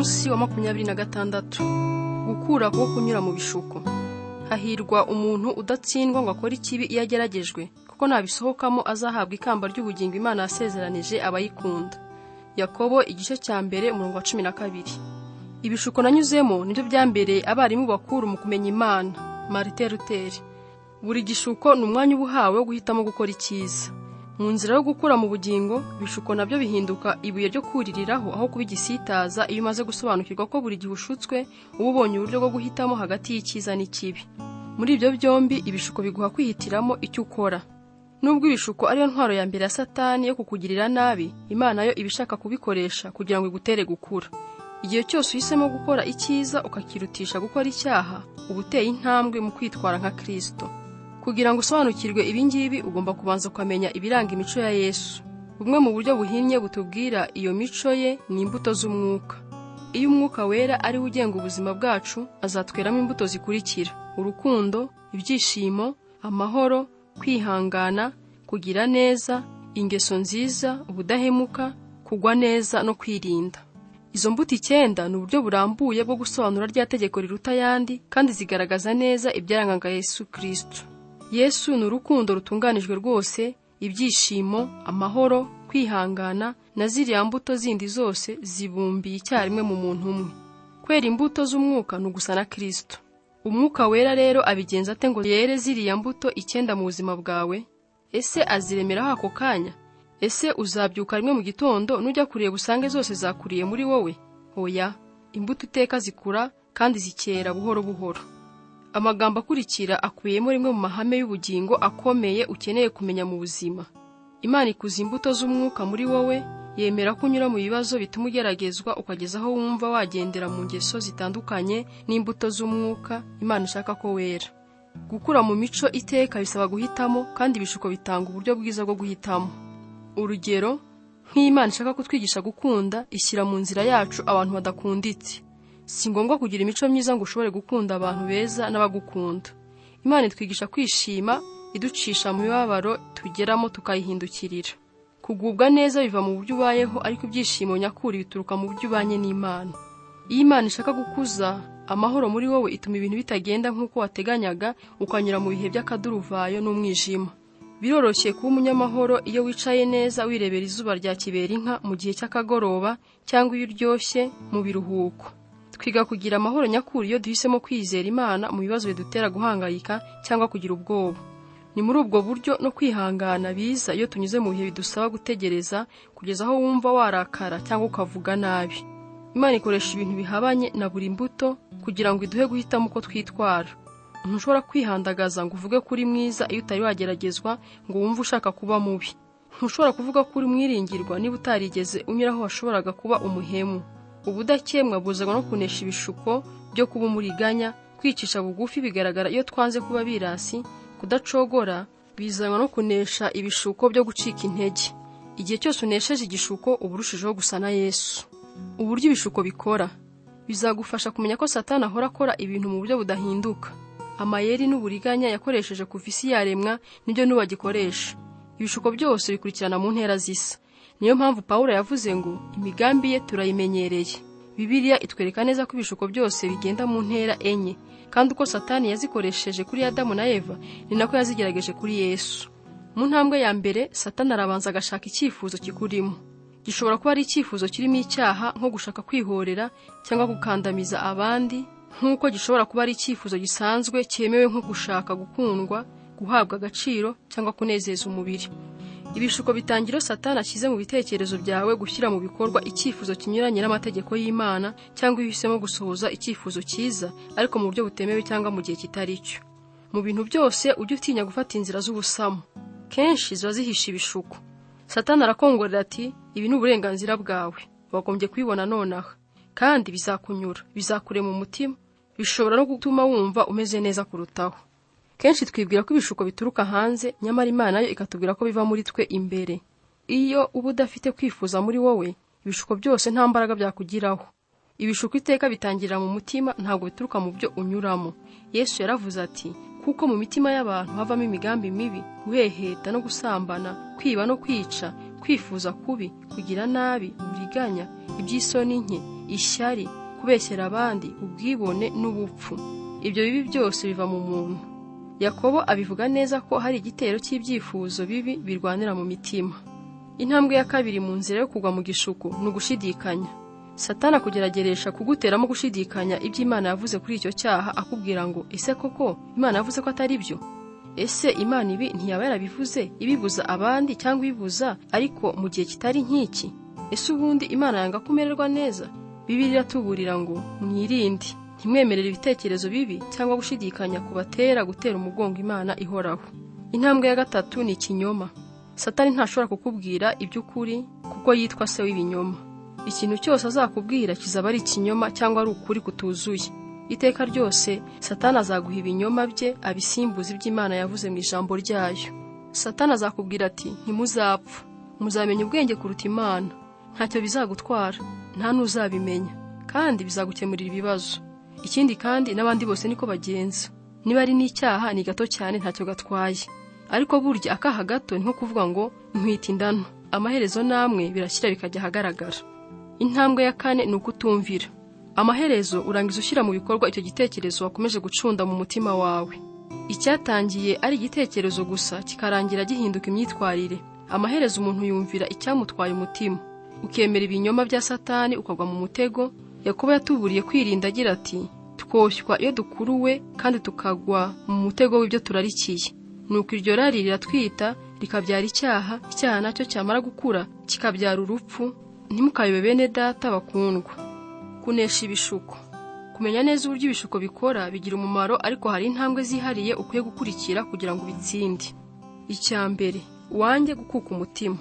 Umunsi wa 26. Gukura ko kunyura mu bishuko. Hahirwa umuntu udatsindwa ngo akore ikibi iyo ageragejwe, kuko nabisohokamo azahabwa ikamba ry'ubugingo Imana yasezeranije abayikunda. Yakobo igice cya mbere umurongo wa 12. Ibishuko nanyuzemo nibyo byambereye abarimu bakuru mu kumenya Imana. Martin Luther. Buri gishuko ni umwanya ubuhawe wo guhitamo gukora icyiza. Mu nzira yo gukura mu bugingo, ibishuko nabyo bihinduka ibuye ryo kuririraho aho kubigisitaza iyo umaze gusobanukirwa ko buri gihe ushutswe uba ubonye uburyo bwo guhitamo hagati y'icyiza n'ikibi. Muri ibyo byombi ibishuko biguha kwihitiramo icyo ukora. Nubwo ibishuko ariyo ntwaro ya mbere ya Satani yo kukugirira nabi, Imana yo ibishaka kubikoresha kugira ngo igutere gukura. Igihe cyose uhisemo gukora icyiza ukakirutisha gukora icyaha, uba uteye intambwe mu kwitwara nka Kristo. Kugira ngo usobanukirwe ibingibi ugomba kubanza kumenya ibiranga imico ya Yesu. Bumwe mu buryo buhinnye butubwira iyo mico ye ni imbuto z'umwuka. Iyo umwuka wera ari we ugenga ubuzima bwacu, azatweramo imbuto zikurikira: urukundo, ibyishimo, amahoro, kwihangana, kugira neza, ingeso nziza, ubudahemuka, kugwa neza no kwirinda. Izo mbuto 9 ni uburyo burambuye bwo gusobanura rya tegeko riruta ayandi, kandi zigaragaza neza ibyarangaga Yesu Kristo. Yesu ni urukundo rutunganijwe rwose, ibyishimo, amahoro, kwihangana na ziriya mbuto zindi zose zibumbiye icyarimwe mu muntu umwe. Kwera imbuto z'umwuka ni ugusa na Kristo. Umwuka wera rero abigenza ate ngo yere ziriya mbuto 9 mu buzima bwawe? Ese aziremeraho ako kanya? Ese uzabyuka rimwe mu gitondo nujya kureba usange zose zakuriye muri wowe? Oya, imbuto iteka zikura kandi zikera buhoro buhoro. Amagambo akurikira akuyemo rimwe mu mahame y'ubugingo akomeye ukeneye kumenya mu buzima. Imana ikuza imbuto z'umwuka muri wowe, yemera kunyura mu bibazo bituma ugeragezwa ukageza aho wumva wagendera mu ngeso zitandukanye n'imbuto z'umwuka Imana ishaka ko wera. Gukura mu mico iteka bisaba guhitamo, kandi ibishuko bitanga uburyo bwiza bwo guhitamo. Urugero, nk'Imana ishaka kutwigisha gukunda, ishyira mu nzira yacu abantu badakunditse. Si ngombwa kugira imico myiza ngo ushobore gukunda abantu beza n'abagukunda. Imana itwigisha kwishima, iducisha mu mibabaro tugeramo tukayihindukirira. Kugubwa neza biva mu buryo ubayeho, ariko ibyishimo nyakuri bituruka mu buryo ubanye n'Imana. Iyo Imana ishaka gukuza amahoro muri wowe, ituma ibintu bitagenda nk'uko wateganyaga, ukanyura mu bihe by'akaduruvayo n'umwijima. Biroroshye kuba umunyamahoro iyo wicaye neza wirebera izuba rya kiberinka mu gihe cy'akagoroba, cyangwa iyo uryoshye mu biruhuko. Twiga kugira amahoro nyakuri iyo duhisemo kwizera Imana mu bibazo bidutera guhangayika cyangwa kugira ubwoba. Ni muri ubwo buryo no kwihangana biza iyo tunyuze mu bihe bidusaba gutegereza kugeza aho wumva warakara cyangwa ukavuga nabi. Imana ikoresha ibintu bihabanye na buri mbuto kugira ngo iduhe guhitamo uko twitwara. Ntushobora kwihandagaza ngo uvuge kuri mwiza iyo utari wageragezwa ngo wumve ushaka kuba mubi. Ntushobora kuvuga kuri mwiringirwa niba utarigeze unyuraho washoboraga kuba umuhemu. Ubudakemwa buzanwa no kunesha ibishuko byo kuba umuriganya. Kwicisha bugufi bigaragara iyo twanze kuba birasi. Kudacogora bizanwa no kunesha ibishuko byo gucika intege. Igihe cyose unesheje igishuko uburushijeho gusa na Yesu. Uburyo ibishuko bikora bizagufasha kumenya ko Satani ahora akora ibintu mu buryo budahinduka. Amayeri n'uburiganya yakoresheje kuva isi yaremwa nibyo n'ubagikoresha. Ibishuko byose bikurikirana mu ntera zisa. Niyo mpamvu Pawulo yavuze ngo imigambi ye turayimenyereye. Bibiliya itwereka neza ko ibishuko byose bigenda mu ntera enye, kandi uko Satani yazikoresheje kuri Adamu na Eva ni nako yazigerageje kuri Yesu. Mu ntambwe ya mbere, Satani arabanza agashaka icyifuzo kikurimo. Gishobora kuba ari icyifuzo kirimo icyaha, nko gushaka kwihorera cyangwa gukandamiza abandi, nk'uko gishobora kuba ari icyifuzo gisanzwe cyemewe nko gushaka gukundwa, guhabwa agaciro cyangwa kunezeza umubiri. Ibishuko bitangira Satani ashyize mu bitekerezo byawe gushyira mu bikorwa icyifuzo kinyuranye n'amategeko y'Imana, cyangwa ihisemo gusohoza icyifuzo cyiza ariko mu buryo butemewe cyangwa mu gihe kitari cyo. Mu bintu byose ujye utinya gufata inzira z'ubusamo. Kenshi ziba zihisha ibishuko. Satani arakongorera ati, ibi ni uburenganzira bwawe, wagombye kwibona nonaha, kandi bizakunyura, bizakure mu mutima, bishobora no gutuma wumva umeze neza kurutaho. Kenshi twibwira ko ibishuko bituruka hanze, nyamara Imana yo ikatubwira ko biva muri twe imbere. Iyo uba udafite kwifuza muri wowe, ibishuko byose nta mbaraga byakugiraho. Ibishuko iteka bitangirira mu mutima, ntabwo bituruka mu byo unyuramo. Yesu yaravuze ati, kuko mu mitima y'abantu havamo imigambi mibi, guheheta no gusambana, kwiba no kwica, kwifuza kubi, kugira nabi, uburiganya, iby'isoni nke, ishyari, kubeshyera abandi, ubwibone n'ubupfu. Ibyo bibi byose biva mu muntu. Yakobo abivuga neza ko hari igitero cy'ibyifuzo bibi birwanira mu mitima. Intambwe ya kabiri mu nzira yo kugwa mu gishuko ni ugushidikanya. Satani akugerageresha kuguteramo gushidikanya iby'Imana yavuze kuri icyo cyaha, akubwira ngo ese koko Imana yavuze ko atari byo? Ese Imana ibi ntiyaba yarabivuze ibibuza abandi cyangwa ibibuza ariko mu gihe kitari nk'iki? Ese ubundi Imana yanga kumererwa neza? Bibiliya iratuburira ngo mwirinde, ntimwemerere ibitekerezo bibi cyangwa gushidikanya kubatera gutera umugongo Imana ihoraho. Intambwe ya gatatu ni ikinyoma. Satani ntashobora kukubwira iby'ukuri kuko yitwa se w'ibinyoma. Ikintu cyose azakubwira kizaba ari ikinyoma cyangwa ari ukuri kutuzuye. Iteka ryose Satani azaguha ibinyoma bye abisimbuza iby'Imana yavuze mu ijambo ryayo. Satani azakubwira ati ntimuzapfa, muzamenya ubwenge kuruta Imana. Ntacyo bizagutwara, nta n'uzabimenya, kandi bizagukemurira ibibazo. Ikindi kandi n'abandi bose niko bagenza. Niba ari n'icyaha ni gato cyane ntacyo gatwaye. Ariko burya akaha gato ni nko kuvuga ngo ntwite indano. Amaherezo namwe birashyira bikajya ahagaragara. Intambwe ya kane ni ukutumvira. Amaherezo urangiza ushyira mu bikorwa icyo gitekerezo wakomeje gucunda mu mutima wawe. Icyatangiye ari igitekerezo gusa kikarangira gihinduka imyitwarire. Amaherezo umuntu yumvira icyamutwaye umutima, ukemera ibinyoma bya Satani ukagwa mu mutego. Yakobo yatuburiye kwirinda agira ati twoshywa iyo dukuruwe kandi tukagwa mu mutego w'ibyo turarikiye. Nuko iryo rari riratwita rikabyara icyaha, icyaha nacyo cyamara gukura kikabyara urupfu. Ntimukayobe bene data bakundwa. Kunesha ibishuko. Kumenya neza uburyo ibishuko bikora bigira umumaro, ariko hari intambwe zihariye ukwiye gukurikira kugira ngo ubitsinde. Icya mbere, wange gukuka umutima.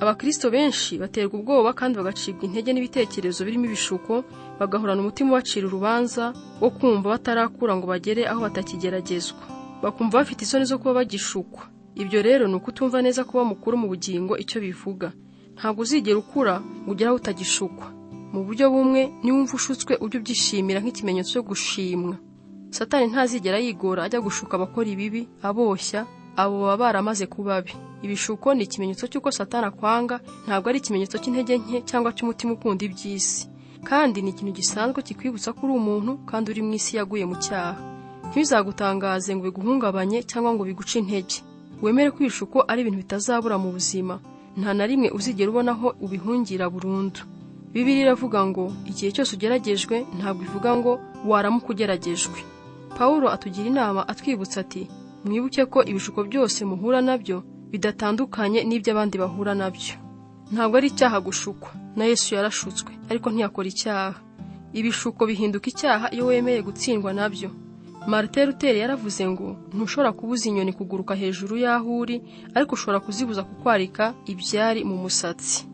Abakristo benshi baterwa ubwoba kandi bagacibwa intege n'ibitekerezo birimo ibishuko, bagahorana umutima ubacira urubanza wo kumva batarakura ngo bagere aho batakigeragezwa. Bakumva bafite isoni zo kuba bagishukwa. Ibyo rero ni ukutumva neza kuba mukuru mu bugingo icyo bivuga. Ntabwo uzigera ukura ngo ugere aho utagishukwa. Mu buryo bumwe, niwumva ushutswe ujye ubyishimira nk'ikimenyetso cyo gushimwa. Satani ntazigera yigora ajya gushuka abakora ibibi, aboshya, abo baba baramaze kuba babi. Ibishuko ni ikimenyetso cy'uko Satani akwanga, ntabwo ari ikimenyetso cy'intege nke cyangwa cy'umutima ukunda iby'isi. Kandi ni ikintu gisanzwe kikwibutsa ko uri umuntu kandi uri mu isi yaguye mu cyaha. Ntibizagutangaze ngo biguhungabanye cyangwa ngo biguce intege. Wemere ko ibishuko ari ibintu bitazabura mu buzima. Nta na rimwe uzigera ubonaho ubihungira burundu. Bibiliya iravuga ngo igihe cyose ugeragejwe ntabwo ivuga ngo waramuka ugeragejwe. Pawulo atugira inama atwibutsa ati mwibuke ko ibishuko byose muhura nabyo bidatandukanye n'iby'abandi bahura nabyo. Ntabwo ari icyaha gushukwa. Na Yesu yarashutswe ariko ntiyakora icyaha. Ibishuko bihinduka icyaha iyo wemeye gutsindwa nabyo. Martin Luther yaravuze ngo ntushobora kubuza inyoni kuguruka hejuru y'aho uri, ariko ushobora kuzibuza kukwarika ibyari mu musatsi.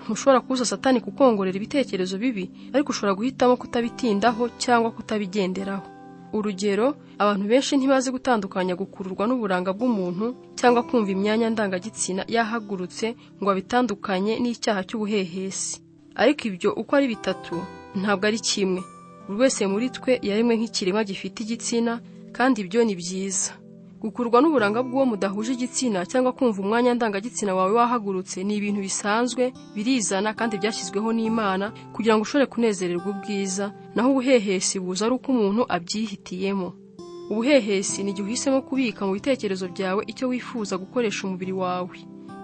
Ntushobora kubuza Satani kukongorera ibitekerezo bibi, ariko ushobora guhitamo kutabitindaho cyangwa kutabigenderaho. Urugero, abantu benshi ntibazi gutandukanya gukururwa n'uburanga bw'umuntu cyangwa kumva imyanya ndangagitsina yahagurutse ngo abitandukanye n'icyaha cy'ubuhehesi. Ariko ibyo uko ari bitatu ntabwo ari kimwe. Buri wese muri twe yaremwe nk'ikiremwa gifite igitsina, kandi ibyo ni byiza. Gukurwa n'uburanga bw'uwo mudahuje igitsina cyangwa kumva umwanya ndangagitsina wawe wahagurutse ni ibintu bisanzwe, birizana kandi byashyizweho n'Imana kugira ngo ushobore kunezererwa ubwiza, naho ubuhehesi buza ari uko umuntu abyihitiyemo. Ubuhehesi ni igihe uhisemo kubika mu bitekerezo byawe icyo wifuza gukoresha umubiri wawe.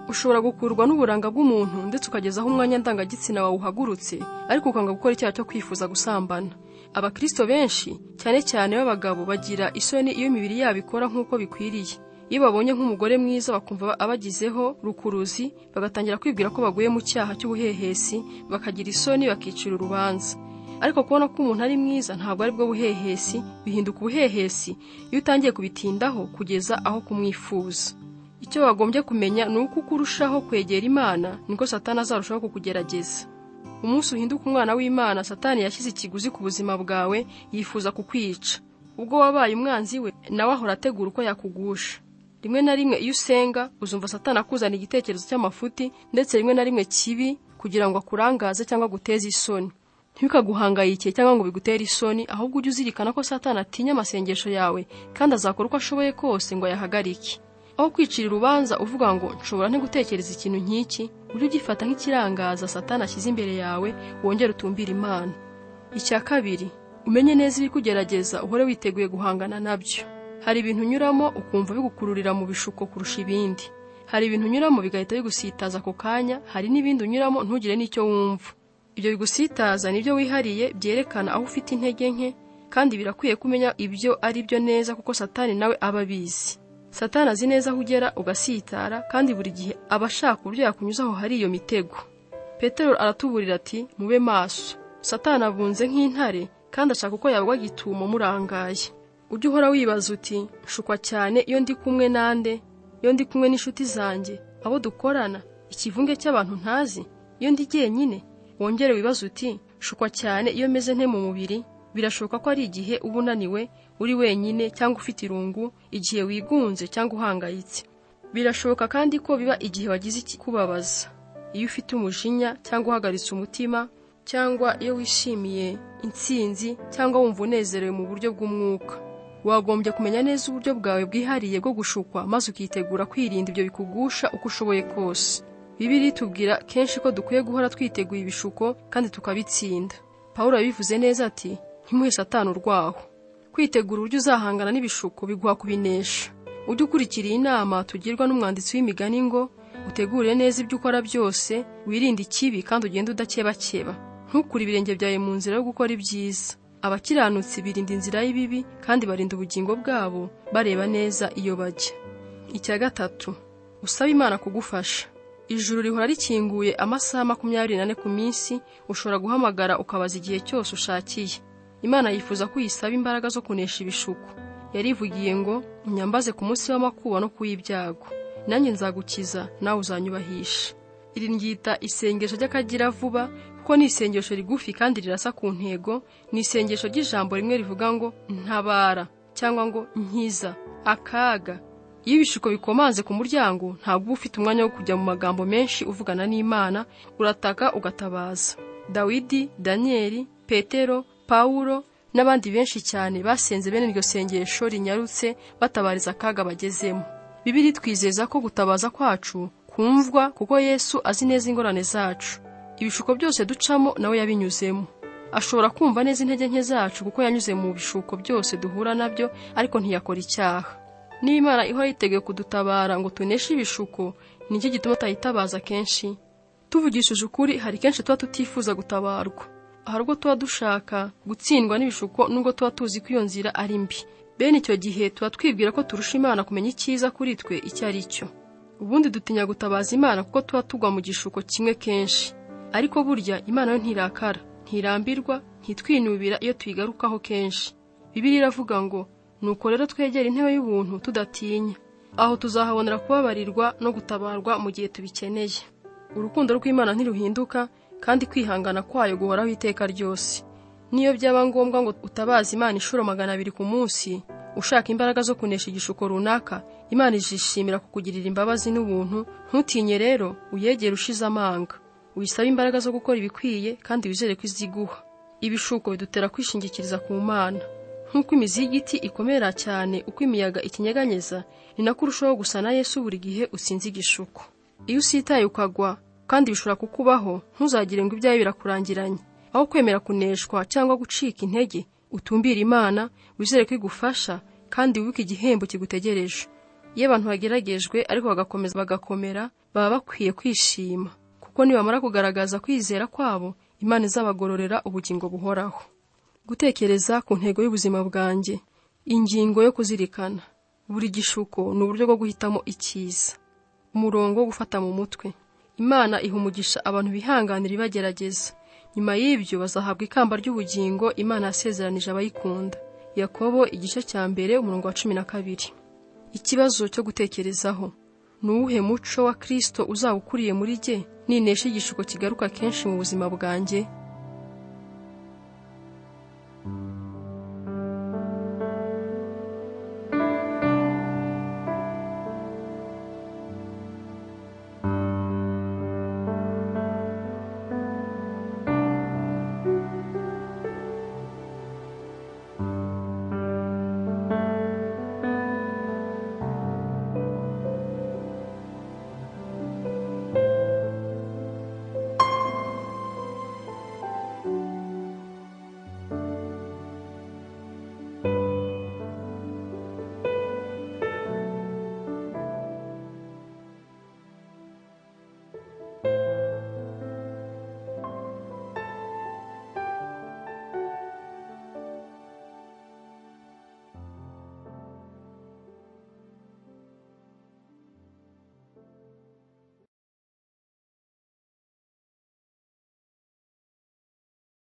Ushobora gukurwa n'uburanga bw'umuntu ndetse ukagezaho umwanya ndangagitsina wawe uhagurutse, ariko ukanga gukora icyaha cyo kwifuza gusambana. Abakristo benshi cyane cyane b'abagabo bagira isoni iyo imibiri yabo ikora nk'uko bikwiriye. Iyo babonye nk'umugore mwiza bakumva abagizeho rukuruzi, bagatangira kwibwira ko baguye mu cyaha cy'ubuhehesi, bakagira isoni bakicira urubanza. Ariko kubona ko umuntu ari mwiza ntabwo ari bwo buhehesi, bihinduka ubuhehesi iyo utangiye kubitindaho kugeza aho kumwifuza. Icyo wagombye kumenya ni uko urushaho kwegera Imana niko Satani azarushaho kukugerageza. Umunsi uhinduka umwana w'Imana, Satani yashyize ikiguzi ku buzima bwawe, yifuza kukwica. Ubwo wabaye umwanzi we, nawe ahora ategura uko yakugusha. Rimwe na rimwe iyo usenga uzumva Satani akuzana igitekerezo cy'amafuti ndetse rimwe na rimwe kibi kugira ngo akurangaze cyangwa guteze isoni. Ntibikaguhangayike cyangwa ngo bigutere isoni, ahubwo ujye uzirikana ko Satani atinya amasengesho yawe kandi azakora uko ashoboye kose ngo ayahagarike. aho kwicira urubanza uvuga ngo nshobora nte gutekereza ikintu nk'iki, ujye ugifata nk'ikirangaza Satani ashyize imbere yawe, wongere utumbire Imana. Icya kabiri, umenye neza ibikugerageza, uhore witeguye guhangana nabyo. Hari ibintu unyuramo ukumva bigukururira mu bishuko kurusha ibindi. Hari ibintu unyuramo bigahita bigusitaza ako kanya, hari n'ibindi unyuramo ntugire n'icyo wumva. Ibyo bigusitaza nibyo wihariye, byerekana aho ufite intege nke, kandi birakwiye kumenya ibyo ari byo neza, kuko Satani nawe aba abizi. Satani azi neza aho ugera ugasitara, kandi buri gihe aba ashaka uburyo yakunyuzaho hari iyo mitego. Petero aratuburira ati mube maso. Satani abunze nk'intare, kandi ashaka uko yabwa gitumo murangaye. Ujye uhora wibaza uti nshukwa cyane iyo ndi kumwe nande, iyo ndi kumwe n'inshuti zanjye, abo dukorana, ikivunge cy'abantu ntazi, iyo ndi jyenyine. Wongere wibaza uti nshukwa cyane iyo meze nte mu mubiri. Birashoboka ko ari igihe uba unaniwe, uri wenyine cyangwa ufite irungu, igihe wigunze cyangwa uhangayitse. Birashoboka kandi ko biba igihe wagize ikikubabaza, iyo ufite umujinya cyangwa uhagaritse umutima, cyangwa iyo wishimiye intsinzi cyangwa wumva unezerewe mu buryo bw'umwuka. Wagombye kumenya neza uburyo bwawe bwihariye bwo gushukwa, maze ukitegura kwirinda ibyo bikugusha uko ushoboye kose. Bibiliya itubwira kenshi ko dukwiye guhora twiteguye ibishuko kandi tukabitsinda. Pawulo yabivuze neza ati ntimuhe Satani urwaho. Kwitegura uburyo uzahangana n'ibishuko biguha kubinesha. Ujye ukurikira inama tugirwa n'umwanditsi w'imigani ngo utegure neza ibyo ukora byose, wirinde ikibi kandi ugende udakebakeba. Ntukure ibirenge byawe mu nzira yo gukora ibyiza. Abakiranutsi birinda inzira y'ibibi, kandi barinda ubugingo bwabo bareba neza iyo bajya. Icya gatatu, usaba Imana kugufasha. Ijuru rihora rikinguye amasaha 24 ku minsi, ushobora guhamagara ukabaza igihe cyose ushakiye. Imana yifuza ko uyisaba imbaraga zo kunesha ibishuko. Yarivugiye ngo unyambaze ku munsi w'amakuba no kuw'ibyago, nanjye nzagukiza nawe uzanyubahisha. Iri ngita isengesho ry'akagira vuba, kuko ni isengesho rigufi kandi rirasa ku ntego. Ni isengesho ry'ijambo rimwe rivuga ngo ntabara cyangwa ngo nkiza akaga. Iyo ibishuko bikomanze ku muryango, ntabwo uba ufite umwanya wo kujya mu magambo menshi uvugana n'Imana, urataka ugatabaza. Dawidi, Danieli, Petero, Pawulo n'abandi benshi cyane basenze bene iryo sengesho rinyarutse batabariza akaga bagezemo. Bibiliya twizeza ko gutabaza kwacu kumvwa, kuko Yesu azi neza ingorane zacu. Ibishuko byose ducamo nawe yabinyuzemo. Ashobora kumva neza intege nke zacu, kuko yanyuze mu bishuko byose duhura nabyo, ariko ntiyakora icyaha. N'Imana ihora yiteguye kudutabara ngo tuneshe ibishuko, nicyo gituma tutayitabaza kenshi. Tuvugishije ukuri, hari kenshi tuba tutifuza gutabarwa, ahubwo tuba dushaka gutsindwa n'ibishuko, nubwo tuba tuzi ko iyo nzira ari mbi. Bene icyo gihe tuba twibwira ko turusha Imana kumenya icyiza kuri twe icyo ari cyo. Ubundi dutinya gutabaza Imana kuko tuba tugwa mu gishuko kimwe kenshi. Ariko burya Imana yo ntirakara, ntirambirwa, ntitwinubira iyo tuyigarukaho kenshi. Bibiliya iravuga ngo nuko rero twegera intebe y'ubuntu tudatinya. Aho tuzahabonera kubabarirwa no gutabarwa mu gihe tubikeneye. Urukundo rw'Imana ntiruhinduka, kandi kwihangana kwayo guhoraho iteka ryose. Niyo byaba ngombwa ngo utabaza Imana inshuro 200 ku munsi, ushaka imbaraga zo kunesha igishuko runaka, Imana izishimira kukugirira imbabazi n'ubuntu. Ntutinye rero, uyegere ushize amanga. Uyisaba imbaraga zo gukora ibikwiye, kandi wizere ko iziguha. Ibishuko bidutera kwishingikiriza ku Mana. Nk'uko imizi y'igiti ikomera cyane uko imiyaga ikinyeganyeza, ni nako urushaho gusa na Yesu buri gihe usinze igishuko. Iyo usitaye ukagwa, kandi bishobora kukubaho, ntuzagire ngo ibyawe birakurangiranye. Aho kwemera kuneshwa cyangwa gucika intege, utumbira Imana, wizere ko igufasha, kandi wibuke igihembo kigutegereje. Iyo abantu bageragejwe ariko bagakomeza bagakomera, baba bakwiye kwishima, kuko nibamara kugaragaza kwizera kwabo, Imana izabagororera ubugingo buhoraho. Gutekereza ku ntego y'ubuzima bwanjye. Ingingo yo kuzirikana. Buri gishuko ni uburyo bwo guhitamo icyiza. Umurongo wo gufata mu mutwe. Imana iha umugisha abantu bihanganira ibagerageza. Nyuma y'ibyo bazahabwa ikamba ry'ubugingo Imana yasezeranije abayikunda. Yakobo igice cya 1 umurongo wa 12. Ikibazo cyo gutekerezaho. Nuwuhe muco wa Kristo uzawukuriye muri jye, ninesha igishuko kigaruka kenshi mu buzima bwanjye?